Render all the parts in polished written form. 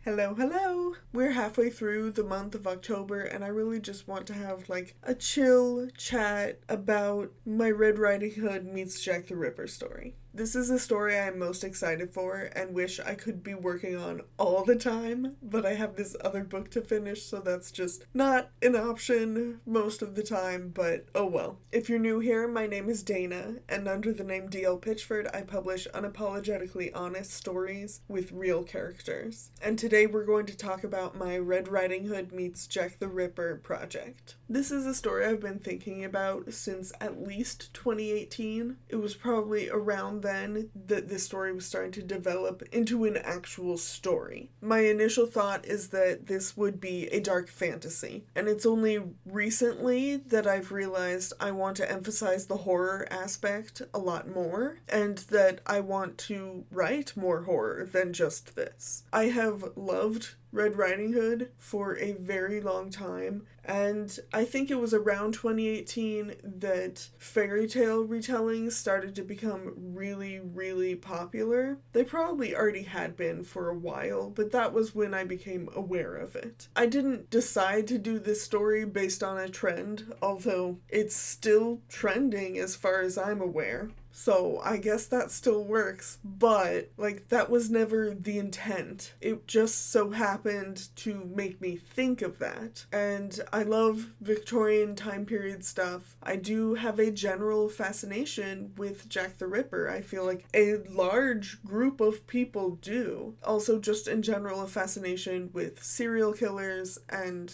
Hello, hello! We're halfway through the month of October, and I really just want to have, a chill chat about my Red Riding Hood meets Jack the Ripper story. This is a story I'm most excited for and wish I could be working on all the time, but I have this other book to finish, so that's just not an option most of the time, but oh well. If you're new here, my name is Dana, and under the name D.L. Pitchford, I publish unapologetically honest stories with real characters. And today we're going to talk about my Red Riding Hood meets Jack the Ripper project. This is a story I've been thinking about since at least 2018. It was probably around then that this story was starting to develop into an actual story. My initial thought is that this would be a dark fantasy, and it's only recently that I've realized I want to emphasize the horror aspect a lot more, and that I want to write more horror than just this. I have loved Red Riding Hood for a very long time, and I think it was around 2018 that fairy tale retellings started to become really, really popular. They probably already had been for a while, but that was when I became aware of it. I didn't decide to do this story based on a trend, although it's still trending as far as I'm aware. So I guess that still works, but that was never the intent. It just so happened to make me think of that. And I love Victorian time period stuff. I do have a general fascination with Jack the Ripper. I feel like a large group of people do. Also just in general a fascination with serial killers and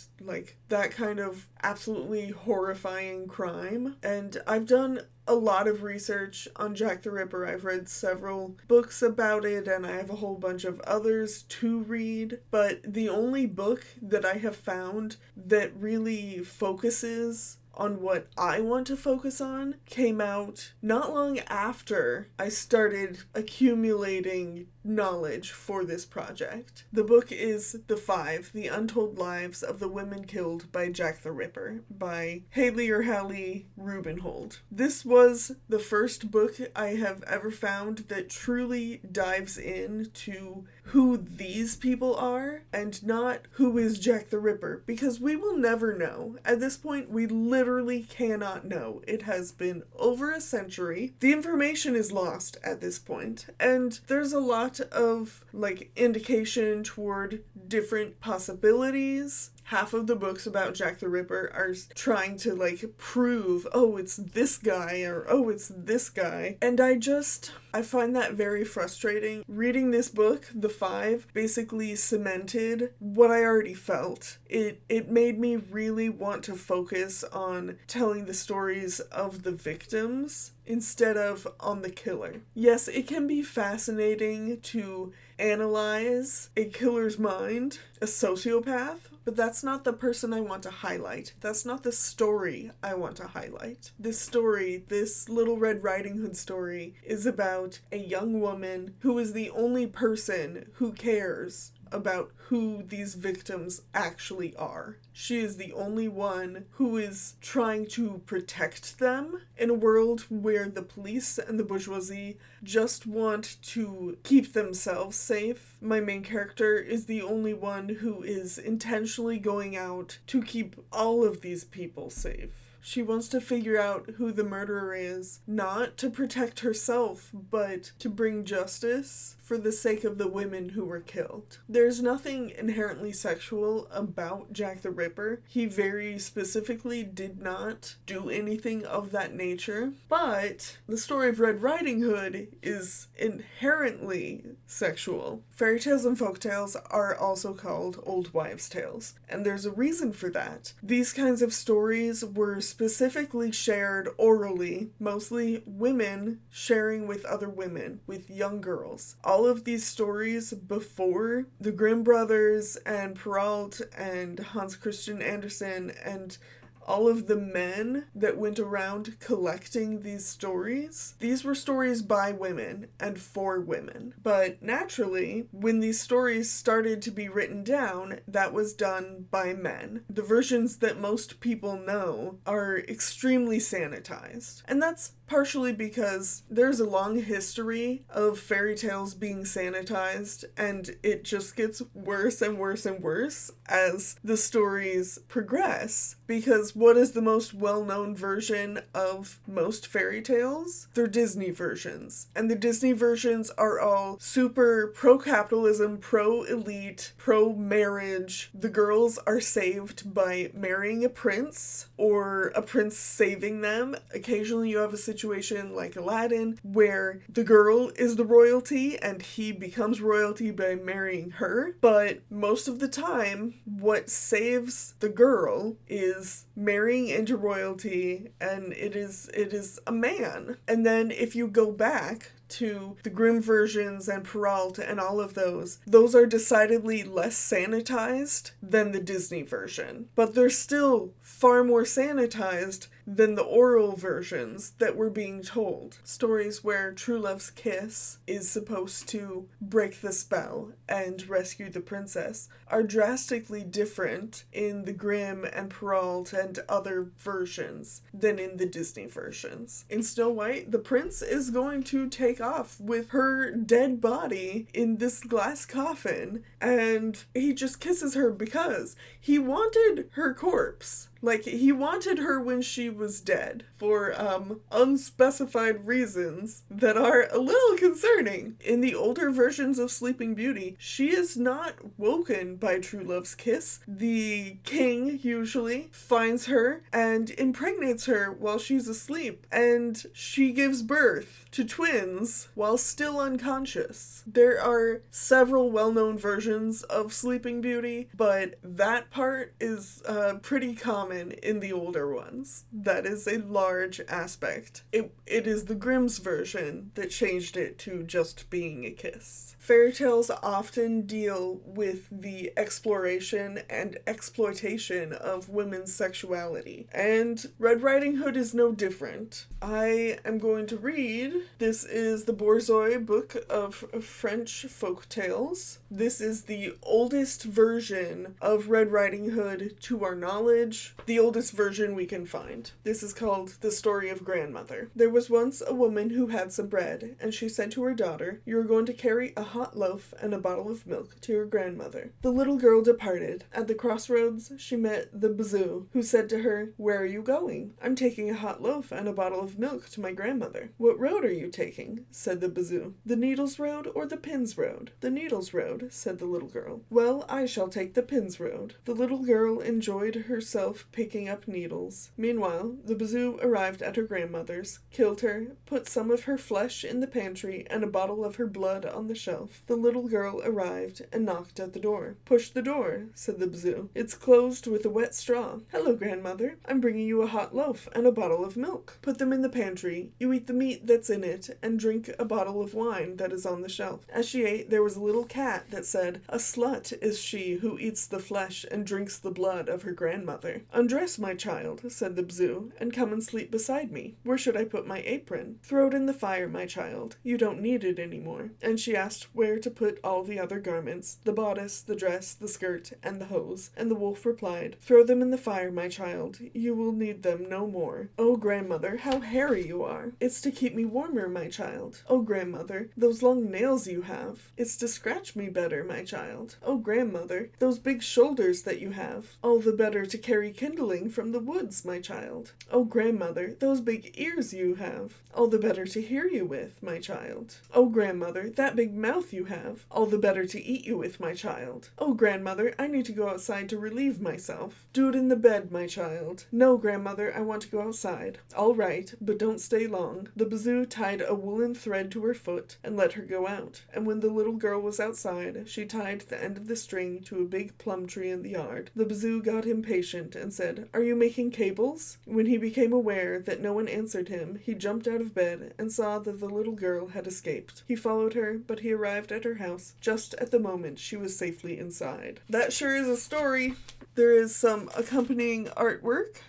that kind of absolutely horrifying crime. And I've done a lot of research on Jack the Ripper. I've read several books about it, and I have a whole bunch of others to read, but the only book that I have found that really focuses on what I want to focus on came out not long after I started accumulating knowledge for this project. The book is The Untold Lives of the Women Killed by Jack the Ripper by Hallie Rubenhold. This was the first book I have ever found that truly dives into who these people are and not who is Jack the Ripper, because we will never know. At this point, we literally cannot know. It has been over a century. The information is lost at this point, and there's a lot of indication toward different possibilities. Half of the books about Jack the Ripper are trying to prove, oh, it's this guy, or oh, it's this guy. And I find that very frustrating. Reading this book, The Five, basically cemented what I already felt. It made me really want to focus on telling the stories of the victims instead of on the killer. Yes, it can be fascinating to analyze a killer's mind, a sociopath, but that's not the person I want to highlight. That's not the story I want to highlight. This story, this little Red Riding Hood story, is about a young woman who is the only person who cares about who these victims actually are. She is the only one who is trying to protect them in a world where the police and the bourgeoisie just want to keep themselves safe. My main character is the only one who is intentionally going out to keep all of these people safe. She wants to figure out who the murderer is, not to protect herself, but to bring justice for the sake of the women who were killed. There's nothing inherently sexual about Jack the Ripper. He very specifically did not do anything of that nature, but the story of Red Riding Hood is inherently sexual. Fairy tales and folktales are also called old wives' tales, and there's a reason for that. These kinds of stories were specifically shared orally, mostly women sharing with other women, with young girls. All of these stories before the Grimm brothers and Perrault and Hans Christian Andersen and all of the men that went around collecting these stories, these were stories by women and for women. But naturally, when these stories started to be written down, that was done by men. The versions that most people know are extremely sanitized. And that's partially because there's a long history of fairy tales being sanitized, and it just gets worse and worse and worse as the stories progress. Because what is the most well-known version of most fairy tales? They're Disney versions. And the Disney versions are all super pro-capitalism, pro-elite, pro-marriage. The girls are saved by marrying a prince or a prince saving them. Occasionally you have a situation like Aladdin where the girl is the royalty and he becomes royalty by marrying her. But most of the time, what saves the girl is marrying into royalty, and it is a man. And then if you go back to the Grimm versions and Perrault and all of those are decidedly less sanitized than the Disney version. But they're still far more sanitized than the oral versions that were being told. Stories where true love's kiss is supposed to break the spell and rescue the princess are drastically different in the Grimm and Perrault and other versions than in the Disney versions. In Snow White, the prince is going to take off with her dead body in this glass coffin, and he just kisses her because he wanted her corpse. Like, he wanted her when she was dead for unspecified reasons that are a little concerning. In the older versions of Sleeping Beauty, she is not woken by true love's kiss. The king usually finds her and impregnates her while she's asleep, and she gives birth to twins while still unconscious. There are several well-known versions of Sleeping Beauty, but that part is pretty common in the older ones. That is a large aspect. It is the Grimm's version that changed it to just being a kiss. Fairy tales often deal with the exploration and exploitation of women's sexuality, and Red Riding Hood is no different. I am going to read. This is the Borzoi book of French folk tales. This is the oldest version of Red Riding Hood to our knowledge, the oldest version we can find. This is called The Story of Grandmother. There was once a woman who had some bread, and she said to her daughter, "You are going to carry a hot loaf and a bottle of milk to your grandmother." The little girl departed. At the crossroads, she met the Bazoo, who said to her, "Where are you going?" "I'm taking a hot loaf and a bottle of milk to my grandmother." "What road are you taking?" said the Bazoo. "The Needles Road or the Pins Road?" "The Needles Road," said the little girl. "Well, I shall take the Pins Road." The little girl enjoyed herself picking up needles. Meanwhile, the Bazoo arrived at her grandmother's, killed her, put some of her flesh in the pantry and a bottle of her blood on the shelf. The little girl arrived and knocked at the door. "Push the door," said the Bazoo. "It's closed with a wet straw." "Hello, grandmother. I'm bringing you a hot loaf and a bottle of milk." "Put them in the pantry. You eat the meat that's in it and drink a bottle of wine that is on the shelf." As she ate, there was a little cat that said, "A slut is she who eats the flesh and drinks the blood of her grandmother." "Undress, my child," said the Bazoo, "and come and sleep beside me." "Where should I put my apron?" "Throw it in the fire, my child. You don't need it anymore." And she asked where to put all the other garments, the bodice, the dress, the skirt, and the hose, and the wolf replied, "Throw them in the fire, my child. You will need them no more." "Oh, grandmother, how hairy you are." "It's to keep me warmer, my child." "Oh, grandmother, those long nails you have." "It's to scratch me better, my child." "Oh, grandmother, those big shoulders that you have." "All the better to carry kindling from the woods, my child." "Oh, grandmother, those big ears you have." "All the better to hear you with, my child." "Oh, grandmother, that big mouth you have." "All the better to eat you with, my child." "Oh, grandmother, I need to go outside to relieve myself." "Do it in the bed, my child." "No, grandmother, I want to go outside." "All right, but don't stay long." The Bazoo tied a woolen thread to her foot and let her go out, and when the little girl was outside, she tied the end of the string to a big plum tree in the yard. The Bazoo got impatient and said, "Are you making cables?" When he became aware that no one answered him, he jumped out of bed and saw that the little girl had escaped. He followed her, but he arrived at her house just at the moment she was safely inside. That sure is a story. There is some accompanying artwork.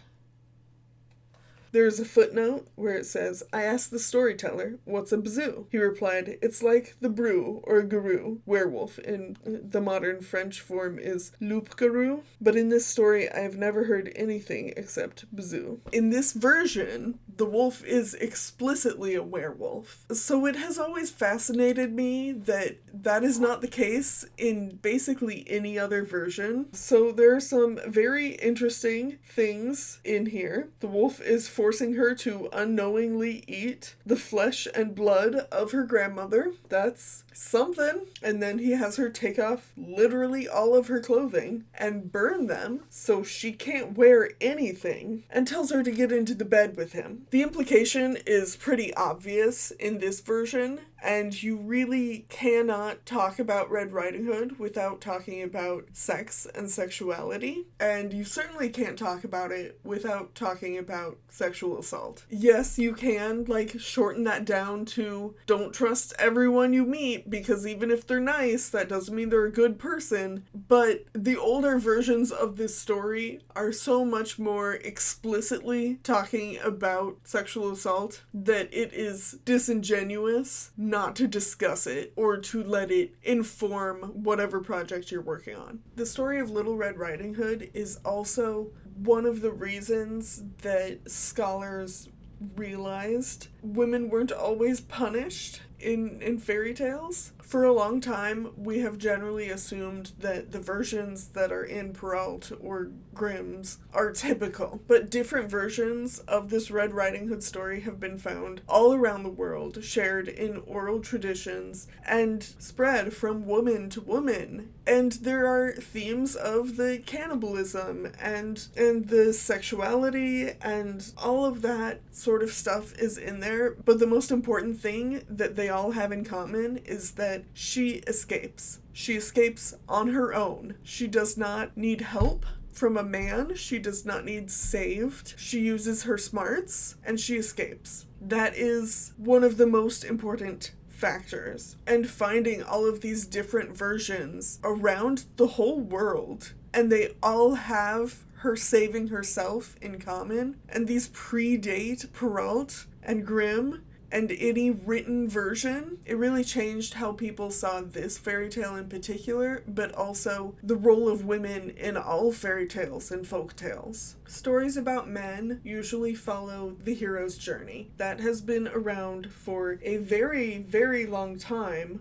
There's a footnote where it says, I asked the storyteller, what's a bazoo? He replied, it's like the brew or guru, werewolf. In the modern French form is loup-garou. But in this story, I have never heard anything except bazoo. In this version, the wolf is explicitly a werewolf. So it has always fascinated me that that is not the case in basically any other version. So there are some very interesting things in here. The wolf is forcing her to unknowingly eat the flesh and blood of her grandmother. That's something. And then he has her take off literally all of her clothing and burn them so she can't wear anything, and tells her to get into the bed with him. The implication is pretty obvious in this version, and you really cannot talk about Red Riding Hood without talking about sex and sexuality, and you certainly can't talk about it without talking about sexual assault. Yes, you can, shorten that down to don't trust everyone you meet, because even if they're nice, that doesn't mean they're a good person, but the older versions of this story are so much more explicitly talking about sexual assault that it is disingenuous not to discuss it or to let it inform whatever project you're working on. The story of Little Red Riding Hood is also one of the reasons that scholars realized women weren't always punished in fairy tales. For a long time, we have generally assumed that the versions that are in Perrault or Grimm's are typical, but different versions of this Red Riding Hood story have been found all around the world, shared in oral traditions, and spread from woman to woman. And there are themes of the cannibalism and the sexuality and all of that sort of stuff is in there, but the most important thing that they all have in common is that she escapes. She escapes on her own. She does not need help from a man. She does not need saved. She uses her smarts and she escapes. That is one of the most important factors. And finding all of these different versions around the whole world, and they all have her saving herself in common, and these predate Perrault and Grimm and any written version. It really changed how people saw this fairy tale in particular, but also the role of women in all fairy tales and folk tales. Stories about men usually follow the hero's journey. That has been around for a very, very long time.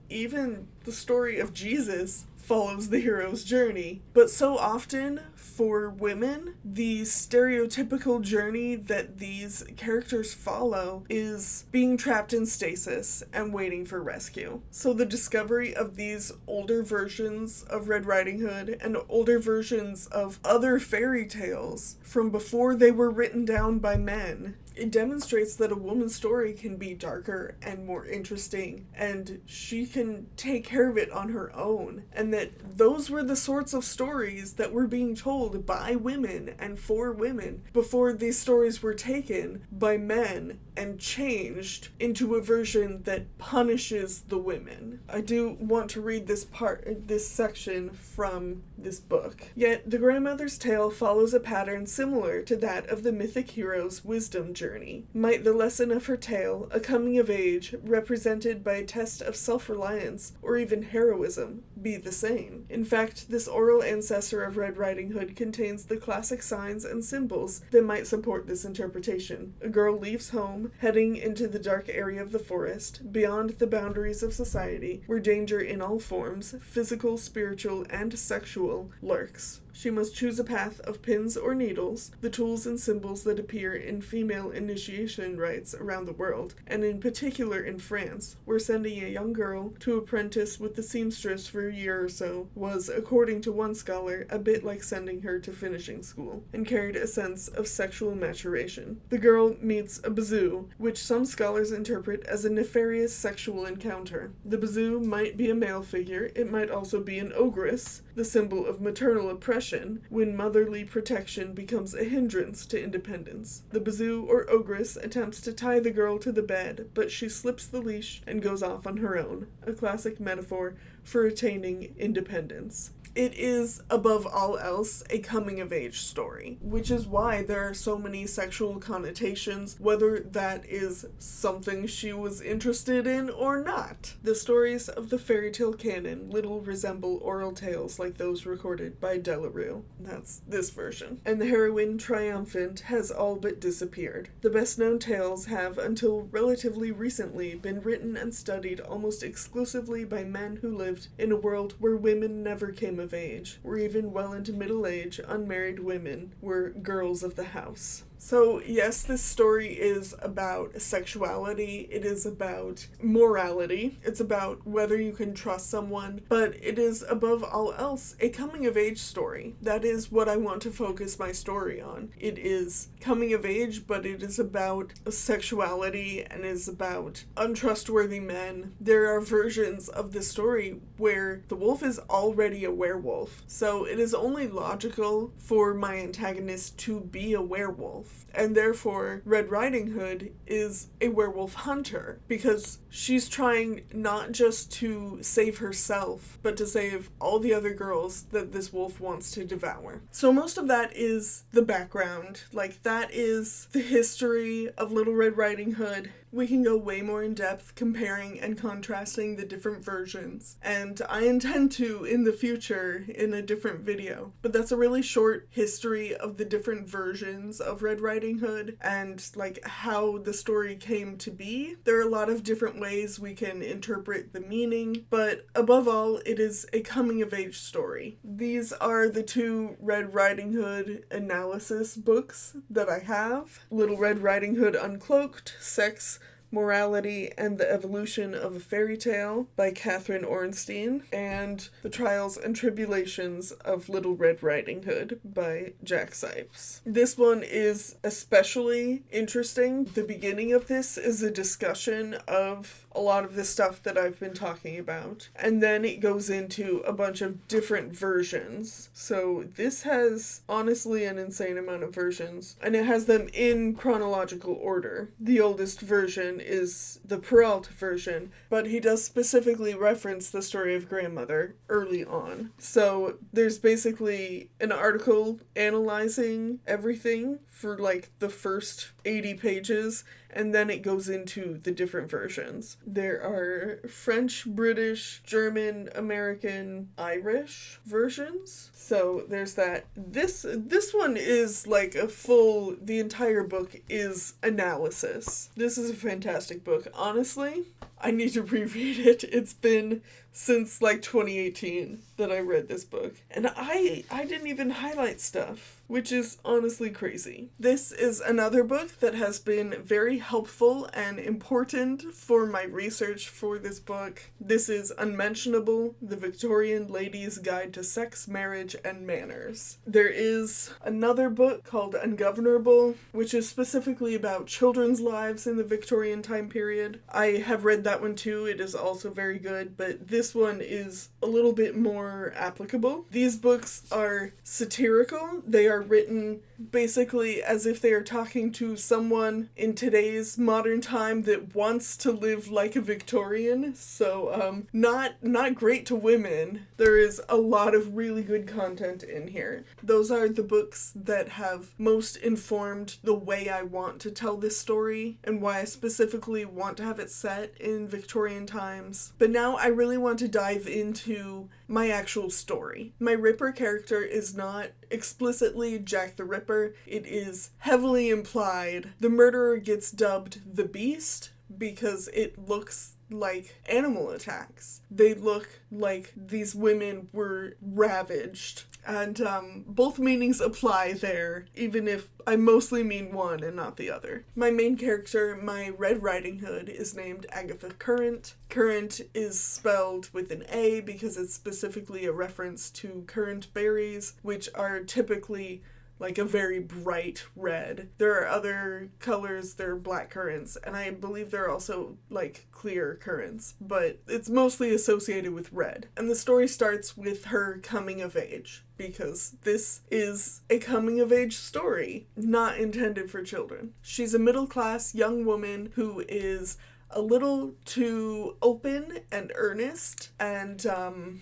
Even the story of Jesus follows the hero's journey. But so often, for women, the stereotypical journey that these characters follow is being trapped in stasis and waiting for rescue. So the discovery of these older versions of Red Riding Hood and older versions of other fairy tales from before they were written down by men, it demonstrates that a woman's story can be darker and more interesting, and she can take care of it on her own, and that those were the sorts of stories that were being told by women and for women before these stories were taken by men and changed into a version that punishes the women. I do want to read this section from this book. Yet the grandmother's tale follows a pattern similar to that of the mythic hero's wisdom journey. Might the lesson of her tale, a coming of age, represented by a test of self-reliance or even heroism, be the same? In fact, this oral ancestor of Red Riding Hood contains the classic signs and symbols that might support this interpretation. A girl leaves home, heading into the dark area of the forest, beyond the boundaries of society, where danger in all forms, physical, spiritual, and sexual, lurks. She must choose a path of pins or needles, the tools and symbols that appear in female initiation rites around the world, and in particular in France, where sending a young girl to apprentice with the seamstress for a year or so was, according to one scholar, a bit like sending her to finishing school, and carried a sense of sexual maturation. The girl meets a bazoo, which some scholars interpret as a nefarious sexual encounter. The bazoo might be a male figure, it might also be an ogress, the symbol of maternal oppression, when motherly protection becomes a hindrance to independence. The bazoo or ogress attempts to tie the girl to the bed, but she slips the leash and goes off on her own, a classic metaphor for attaining independence. it is, above all else, a coming-of-age story, which is why there are so many sexual connotations, whether that is something she was interested in or not. The stories of the fairy tale canon little resemble oral tales like those recorded by Delarue. That's this version. And the heroine, triumphant, has all but disappeared. The best-known tales have, until relatively recently, been written and studied almost exclusively by men who lived in a world where women never came of age, or even well into middle age, unmarried women were girls of the house. So yes, this story is about sexuality, it is about morality, it's about whether you can trust someone, but it is above all else a coming-of-age story. That is what I want to focus my story on. It is coming of age, but it is about sexuality and is about untrustworthy men. There are versions of the story where the wolf is already a werewolf, so it is only logical for my antagonist to be a werewolf. And therefore, Red Riding Hood is a werewolf hunter, because she's trying not just to save herself, but to save all the other girls that this wolf wants to devour. So most of that is the background. Like, that is the history of Little Red Riding Hood. We can go way more in depth comparing and contrasting the different versions, and I intend to in the future in a different video. But that's a really short history of the different versions of Red Riding Hood and like how the story came to be. There are a lot of different ways we can interpret the meaning, but above all, it is a coming-of-age story. These are the two Red Riding Hood analysis books that I have. Little Red Riding Hood Uncloaked, Sex, Morality, and the Evolution of a Fairy Tale by Catherine Orenstein, and The Trials and Tribulations of Little Red Riding Hood by Jack Sipes. This one is especially interesting. The beginning of this is a discussion of a lot of the stuff that I've been talking about, and then it goes into a bunch of different versions. So this has honestly an insane amount of versions, and it has them in chronological order. The oldest version is the Peralta version, but he does specifically reference the story of grandmother early on. So there's basically an article analyzing everything for like the first 80 pages, and then it goes into the different versions. There are French, British, German, American, Irish versions. So there's that. This one is like the entire book is analysis. This is a fantastic book. Honestly, I need to reread it. It's been since like 2018 that I read this book. And I didn't even highlight stuff, which is honestly crazy. This is another book that has been very helpful and important for my research for this book. This is Unmentionable, The Victorian Lady's Guide to Sex, Marriage, and Manners. There is another book called Ungovernable, which is specifically about children's lives in the Victorian time period. I have read that one too. It is also very good, but this one is a little bit more applicable. These books are satirical. They are written basically as if they are talking to someone in today's modern time that wants to live like a Victorian. So, not great to women. There is a lot of really good content in here. Those are the books that have most informed the way I want to tell this story and why I specifically want to have it set in Victorian times. But now I really want to dive into my actual story. My Ripper character is not explicitly Jack the Ripper. It is heavily implied. The murderer gets dubbed the Beast because it looks like animal attacks. They look like these women were ravaged. And both meanings apply there, even if I mostly mean one and not the other. My main character, my Red Riding Hood, is named Agatha Current. Current is spelled with an A because it's specifically a reference to currant berries, which are typically like a very bright red. There are other colors, there are black currants, and I believe there are also like clear currants, but it's mostly associated with red. And the story starts with her coming of age, because this is a coming of age story, not intended for children. She's a middle-class young woman who is a little too open and earnest, and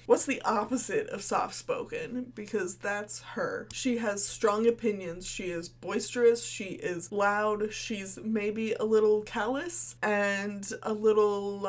what's the opposite of soft-spoken? Because that's her. She has strong opinions. She is boisterous, she is loud, she's maybe a little callous, and a little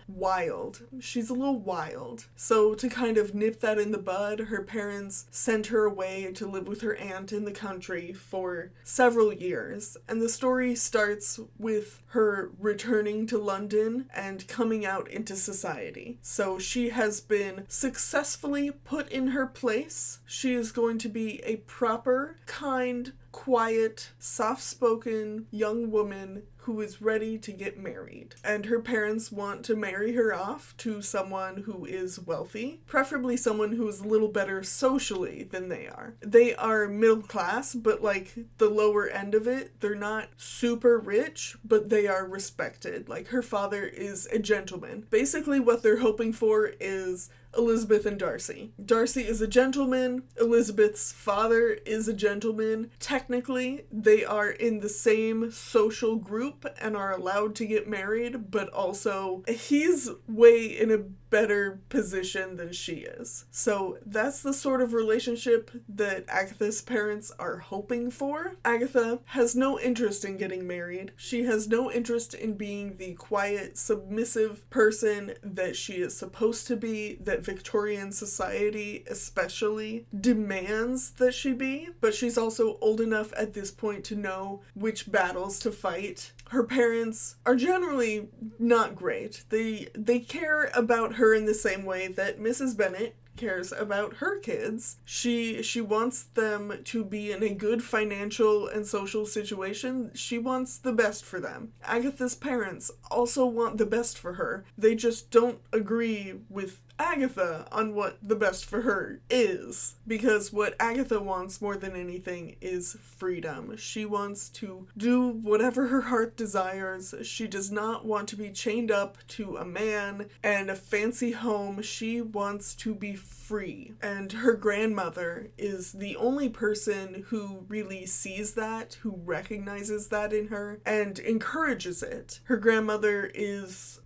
wild. She's a little wild. So to kind of nip that in the bud, her parents sent her away to live with her aunt in the country for several years, and the story starts with her returning to London and coming out into society. So she has been successfully put in her place. She is going to be a proper, kind, quiet, soft-spoken young woman who is ready to get married. And her parents want to marry her off to someone who is wealthy, preferably someone who is a little better socially than they are. They are middle class, but like the lower end of it. They're not super rich, but they are respected. Like her father is a gentleman. Basically what they're hoping for is Elizabeth and Darcy. Darcy is a gentleman. Elizabeth's father is a gentleman. Technically, they are in the same social group and are allowed to get married, but also he's way in a better position than she is. So that's the sort of relationship that Agatha's parents are hoping for. Agatha has no interest in getting married. She has no interest in being the quiet, submissive person that she is supposed to be, that Victorian society especially demands that she be, but she's also old enough at this point to know which battles to fight. Her parents are generally not great. They care about her in the same way that Mrs. Bennet cares about her kids. She wants them to be in a good financial and social situation. She wants the best for them. Agatha's parents also want the best for her. They just don't agree with Agatha on what the best for her is, because what Agatha wants more than anything is freedom. She wants to do whatever her heart desires. She does not want to be chained up to a man and a fancy home. She wants to be free. And her grandmother is the only person who really sees that, who recognizes that in her, and encourages it. Her grandmother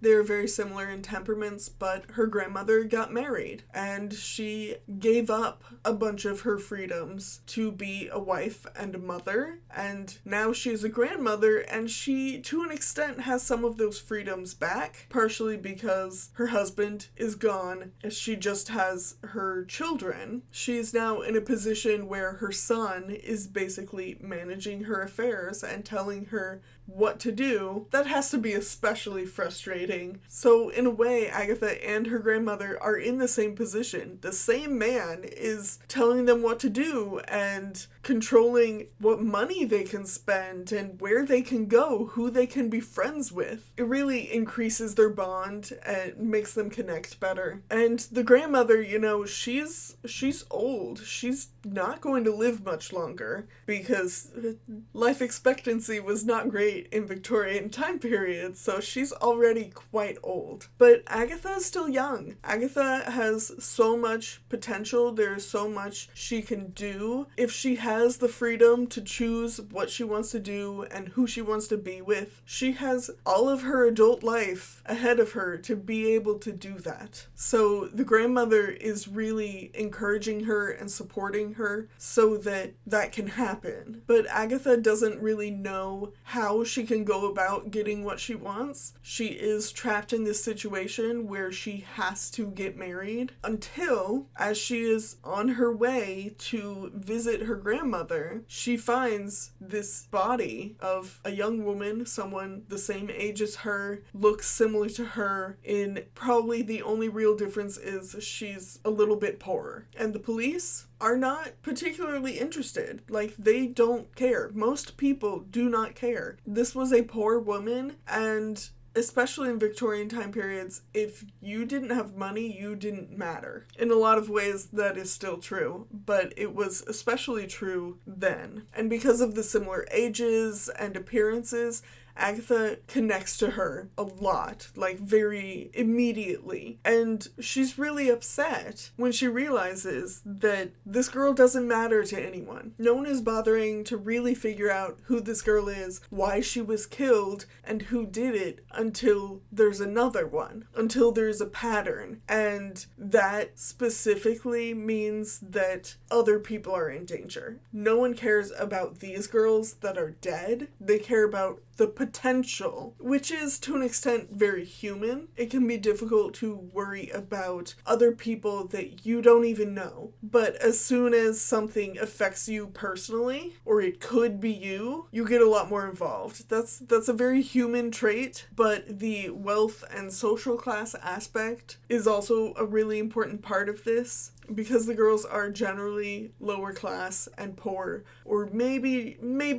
they're very similar in temperaments, but her grandmother got married, and she gave up a bunch of her freedoms to be a wife and a mother, and now she's a grandmother, and she, to an extent, has some of those freedoms back, partially because her husband is gone. She just has her children. She's now in a position where her son is basically managing her affairs and telling her what to do. That has to be especially frustrating. So in a way, Agatha and her grandmother are in the same position. The same man is telling them what to do and controlling what money they can spend and where they can go, who they can be friends with. It really increases their bond and makes them connect better. And the grandmother, she's old. She's not going to live much longer because life expectancy was not great in Victorian time period, so she's already quite old. But Agatha is still young. Agatha has so much potential. There's so much she can do. If she has the freedom to choose what she wants to do and who she wants to be with, she has all of her adult life ahead of her to be able to do that. So the grandmother is really encouraging her and supporting her so that that can happen. But Agatha doesn't really know how she can go about getting what she wants. She is trapped in this situation where she has to get married until, as she is on her way to visit her grandmother, she finds this body of a young woman, someone the same age as her, looks similar to her, in probably the only real difference is she's a little bit poorer. And the police are not particularly interested. Like, they don't care. Most people do not care. This was a poor woman, and especially in Victorian time periods, if you didn't have money, you didn't matter. In a lot of ways, that is still true, but it was especially true then. And because of the similar ages and appearances, Agatha connects to her a lot, like very immediately. And she's really upset when she realizes that this girl doesn't matter to anyone. No one is bothering to really figure out who this girl is, why she was killed, and who did it until there's another one, until there's a pattern. And that specifically means that other people are in danger. No one cares about these girls that are dead. They care about the potential, which is to an extent very human. It can be difficult to worry about other people that you don't even know. But as soon as something affects you personally, or it could be you, you get a lot more involved. That's a very human trait, but the wealth and social class aspect is also a really important part of this. Because the girls are generally lower class and poor, or maybe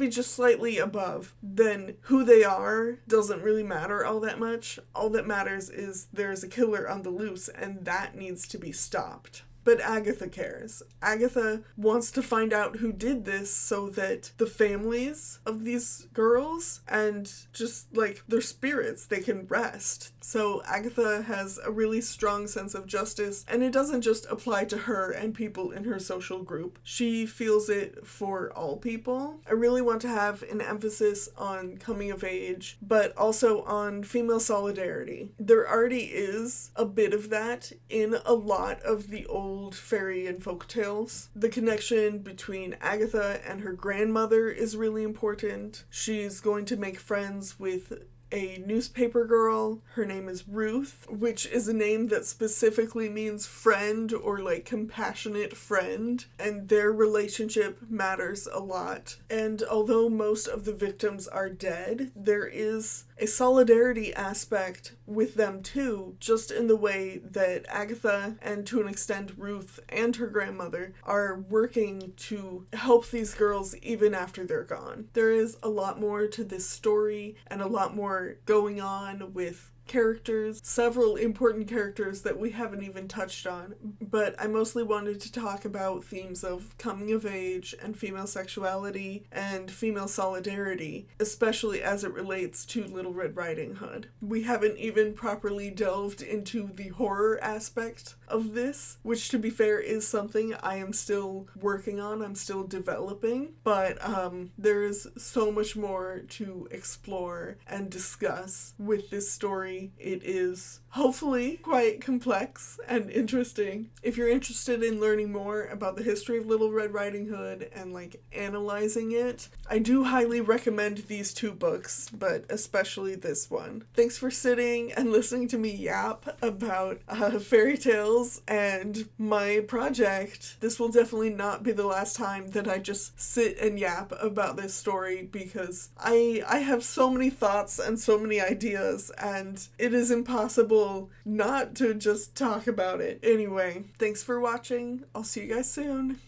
just slightly above, then who they are doesn't really matter all that much. All that matters is there's a killer on the loose, and that needs to be stopped. But Agatha cares. Agatha wants to find out who did this so that the families of these girls and just like their spirits, they can rest. So Agatha has a really strong sense of justice, and it doesn't just apply to her and people in her social group. She feels it for all people. I really want to have an emphasis on coming of age, but also on female solidarity. There already is a bit of that in a lot of the old fairy and folk tales. The connection between Agatha and her grandmother is really important. She's going to make friends with a newspaper girl. Her name is Ruth, which is a name that specifically means friend or like compassionate friend, and their relationship matters a lot. And although most of the victims are dead, there is a solidarity aspect with them too, just in the way that Agatha and to an extent Ruth and her grandmother are working to help these girls even after they're gone. There is a lot more to this story and a lot more going on with characters, several important characters that we haven't even touched on, but I mostly wanted to talk about themes of coming of age and female sexuality and female solidarity, especially as it relates to Little Red Riding Hood. We haven't even properly delved into the horror aspect of this, which to be fair is something I am still working on, I'm still developing, but there is so much more to explore and discuss with this story. It is hopefully quite complex and interesting. If you're interested in learning more about the history of Little Red Riding Hood and like analyzing it, I do highly recommend these two books, but especially this one. Thanks for sitting and listening to me yap about fairy tales and my project. This will definitely not be the last time that I just sit and yap about this story, because I have so many thoughts and so many ideas, and it is impossible not to just talk about it. Anyway, thanks for watching. I'll see you guys soon.